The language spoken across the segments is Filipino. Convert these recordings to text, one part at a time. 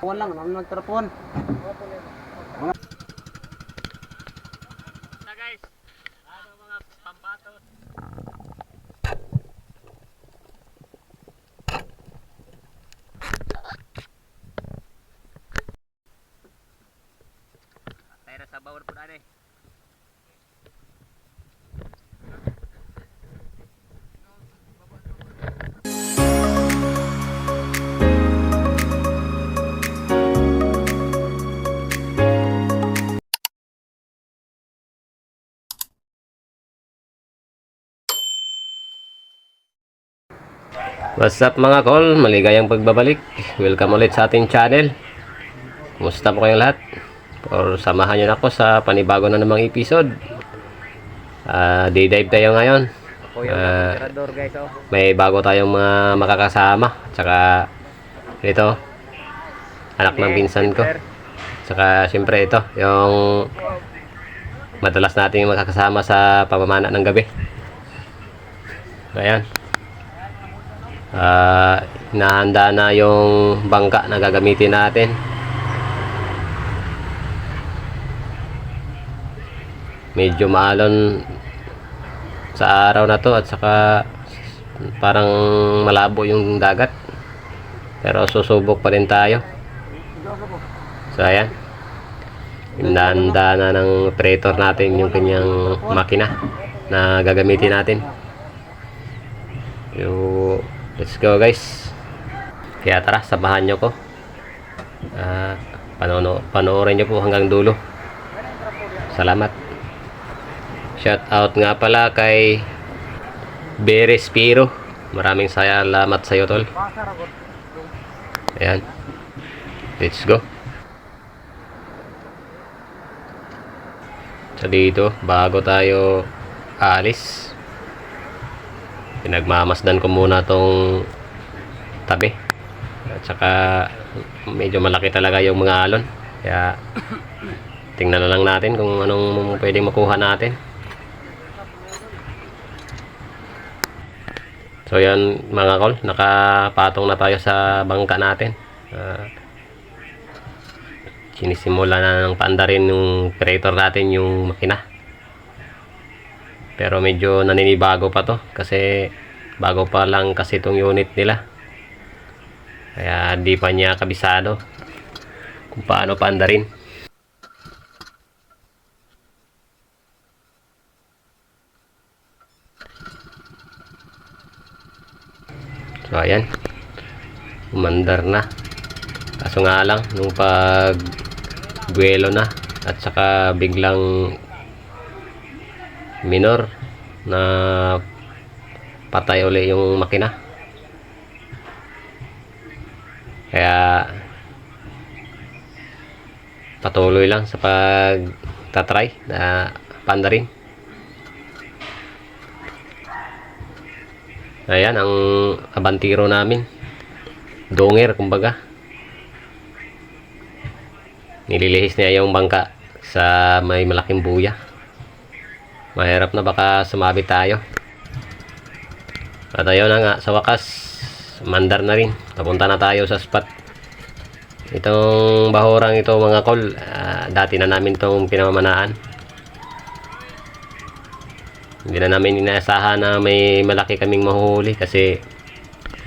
Walang nagtrapon. Na guys, ano mga pampatos. Tera sa bawal po na eh. What's up mga kol, maligayang pagbabalik. Welcome ulit sa ating channel. Kumusta po kayong lahat? Or samahan nyo na ako sa panibago na namang episode. Day dive tayo ngayon. May bago tayong mga makakasama. Tsaka ito, anak ng pinsan ko. Tsaka syempre ito, yung madalas nating makakasama sa pamamana ng gabi. Ayan. Nahanda na yung bangka na gagamitin natin. Medyo maalon sa araw na to at saka parang malabo yung dagat, pero susubok pa rin tayo. So ayan, hinahanda na ng operator natin yung kanyang makina na gagamitin natin. Let's go guys. Kaya tara, samahan nyo ko. Panoorin nyo po hanggang dulo. Salamat. Shout out nga pala kay Beres Piro. Maraming salamat sa iyo tol. Ayan. Let's go. So dito, bago tayo aalis, pinagmamasdan ko muna tong tabi. At saka medyo malaki talaga yung mga alon. Kaya tingnan na lang natin kung anong pwedeng makuha natin. So yan mga kol, nakapatong na tayo sa bangka natin. Sinisimula na ng paandarin yung operator natin yung makina. Pero medyo naninibago pa to kasi bago pa lang kasi itong unit nila. Kaya di pa niya kabisado kung paano paandarin. So ayan, umandar na. Kaso nga lang nung pag buwelo na at saka biglang minor na patay uli yung makina. Kaya patuloy lang sa pagtatry na paandarin. Ayan ang abantiro namin, donger kumbaga. Nililihis niya yung bangka sa may malaking buya. Mahirap na baka sumabit tayo. At ayun na nga, sa wakas mandar na rin, papunta na tayo sa spot. Itong bahurang ito mga kol, dati na namin itong pinamamanaan. Hindi na namin inaasahan na may malaki kaming mahuhuli kasi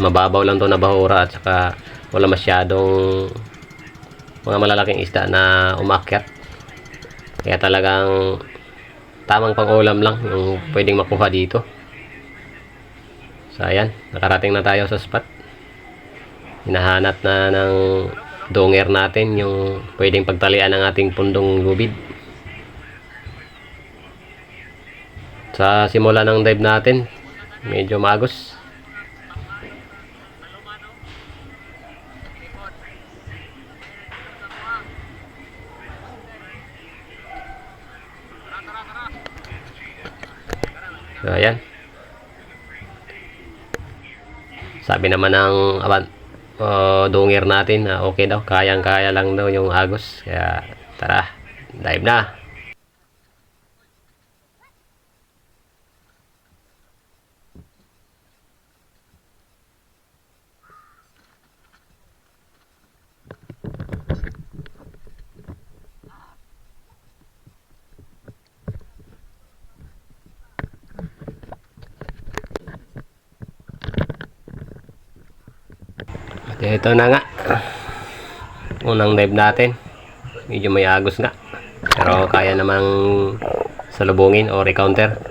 mababaw lang to na bahura at saka wala masyadong mga malalaking isda na umakyat. Kaya talagang tamang pang-ulam lang yung pwedeng makuha dito. So ayan, nakarating na tayo sa spot. Hinahanap na ng donger natin yung pwedeng pagtalian ng ating pundong lubid. Sa simula ng dive natin, medyo magos. So ayan, sabi naman ng donger natin na okay daw, kayang-kaya lang daw yung agos. Kaya tara, dive na. Ito na nga. Unang dive natin. Medyo may agos nga. Pero kaya namang salubungin o recounter.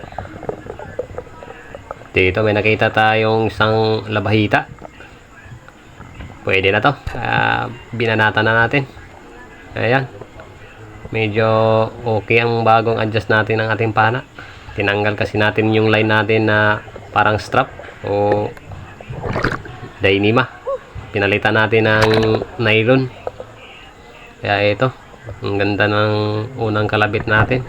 Dito may nakita tayong isang labahita. Pwede na to. Binanata na natin. Ayan. Medyo okay ang bagong adjust natin ng ating pana. Tinanggal kasi natin yung line natin na parang strap o Dyneema. Pinalitan natin ng nylon. Kaya ito, ang ganda ng unang kalabit natin.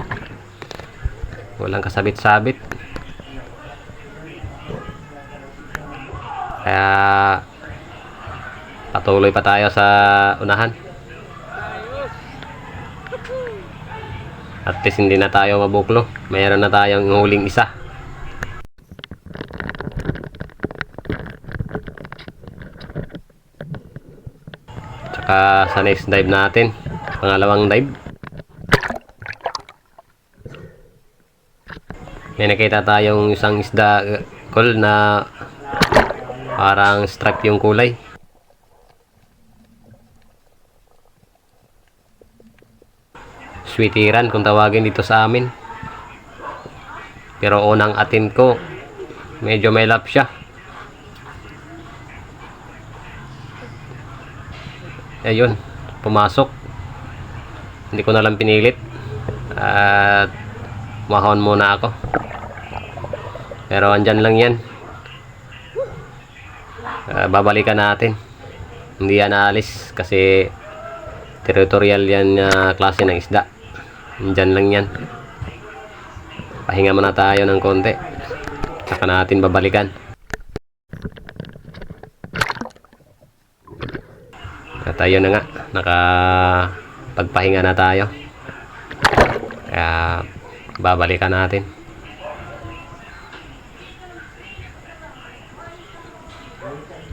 Walang kasabit-sabit. Kaya patuloy pa tayo sa unahan. At least hindi na tayo mabuklo. Mayroon na tayong huling isa. Tsaka sa next dive natin, pangalawang dive, may nakita tayong isang isda col na parang stripe yung kulay. Sweetiran kung tawagin dito sa amin. Pero unang atin ko, medyo may lap siya. Ayun, pumasok. Hindi ko na lang pinilit. At mahon muna ako. Pero andyan lang yan. Babalikan natin. Hindi yan aalis kasi territorial yan na klase ng isda. Andyan lang yan. Pahinga muna tayo ng konti. Saka natin babalikan. At ayun na nga, nakapagpahinga na tayo. Kaya babalikan natin.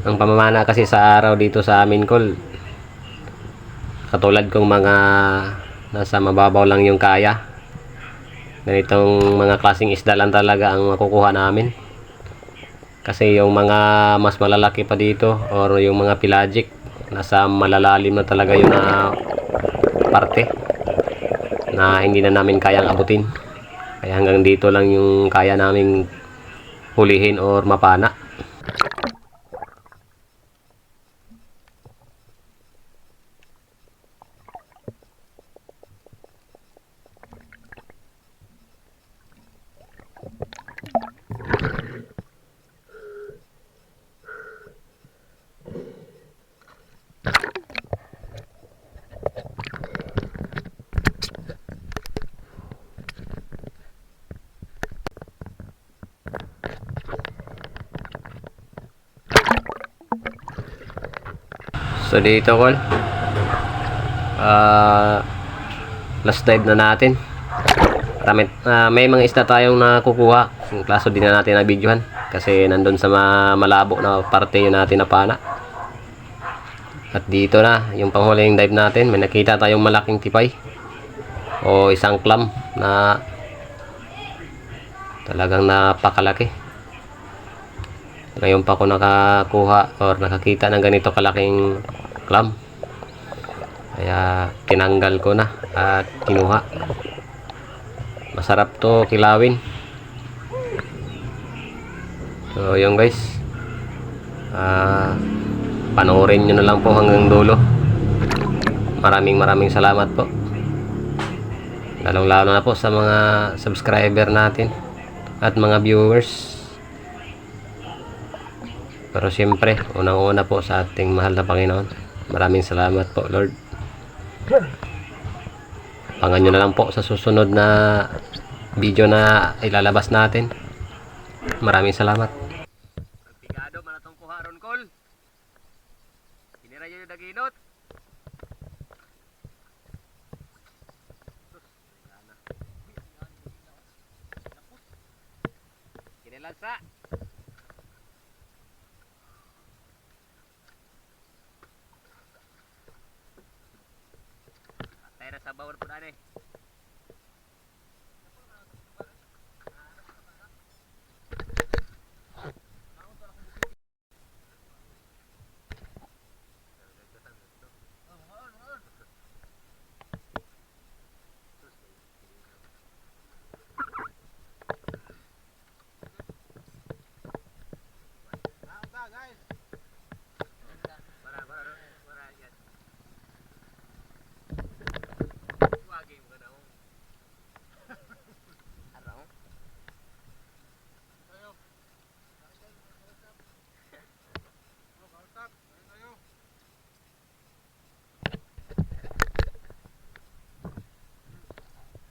Ang pamamana kasi sa araw dito sa amin, Col, katulad kong mga nasa mababaw lang yung kaya, ganitong mga klaseng isda lang talaga ang makukuha namin. Kasi yung mga mas malalaki pa dito or yung mga pelagic, nasa malalalim na talaga yung parte na hindi na namin kayang abutin. Kaya hanggang dito lang yung kaya naming hulihin or mapana. So dito, Col, last dive na natin. May mga isda tayong nakukuha. Kaso di na natin na-videohan kasi nandun sa malabo na parte yun natin na pana. At dito na yung panghuling dive natin. May nakita tayong malaking tipay o isang clam na talagang napakalaki. Ngayon pa ako nakakuha or nakakita ng ganito kalaking clam. Kaya tinanggal ko na at kinuha. Masarap to kilawin. So yun guys, panoorin nyo na lang po hanggang dulo. Maraming salamat po, lalong lalo na po sa mga subscriber natin at mga viewers. Pero siyempre, unang-una po sa ating mahal na Panginoon. Maraming salamat po, Lord. Abangan nyo na lang po sa susunod na video na ilalabas natin. Maraming salamat. Pigado man atong kuha ron, Col. Kinira yung daginot. Kinilansa. Tayo sa bawal po na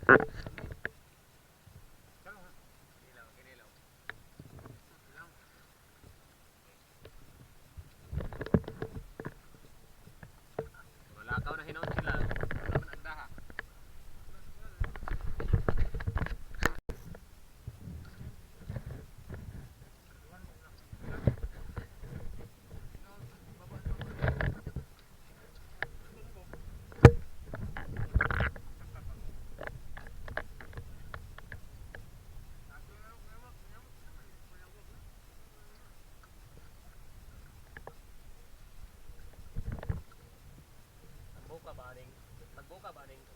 Malakaw na hinon sila. Magbuka ba ning